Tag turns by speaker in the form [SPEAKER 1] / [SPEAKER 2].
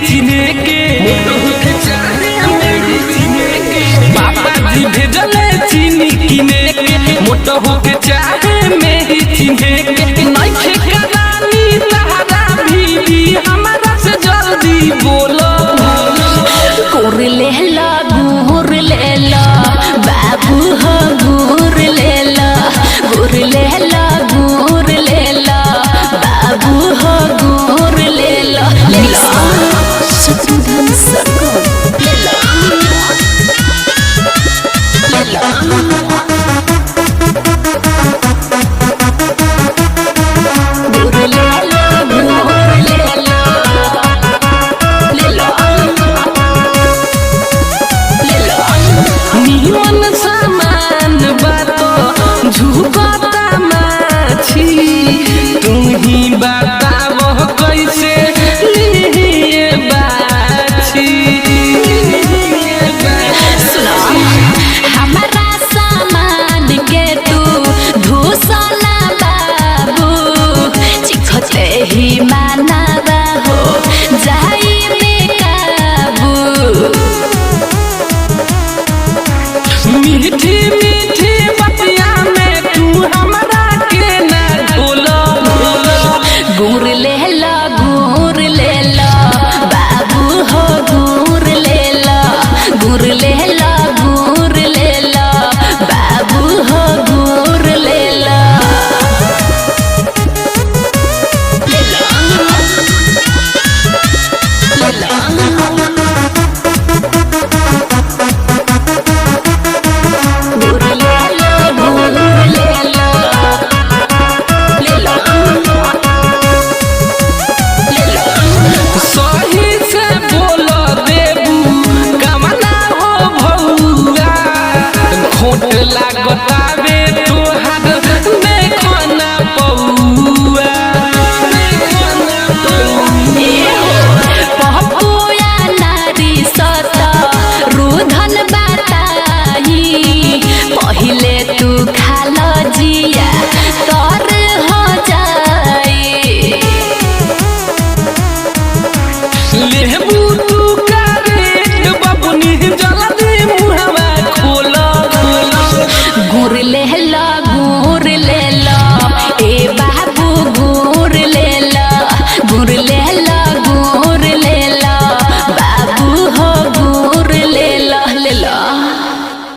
[SPEAKER 1] चिन्हे के पापा जी भेजले चीनी किने के मोटो होके चाहे मेरी चिन्हे के नइखे करानी तहरा भी हमारा से जल्दी बोलो
[SPEAKER 2] गुर ले ला गुर ले ला बाबू हो गुर ले ला गुर ले ला गुर ले ला बाबू हो गुर ले ला शत्रुघ्न सरकार ले ला गुर ले ला गुर ले ला ले ला
[SPEAKER 1] निमन सामान बातो झुकता माछी तुम ही बताओ कैसे लिए बाछी
[SPEAKER 2] हमारा सामान के तू धूसला बाबू चिखते ही माना हो जाई बेकाबू
[SPEAKER 1] मीठी मीठी बतिया में तू हमरा के ना भूलो
[SPEAKER 2] गुर ले ला गुर ले ला बाबू हो गुर ले ला गुर ले ला गुर ले ला बाबू हो गुर ले ला ले ला ले ला गुर ले ला गुर ले ला ले ला ले ला
[SPEAKER 1] सही से बोलो देबू कमला हो भौआ खोट लागतावे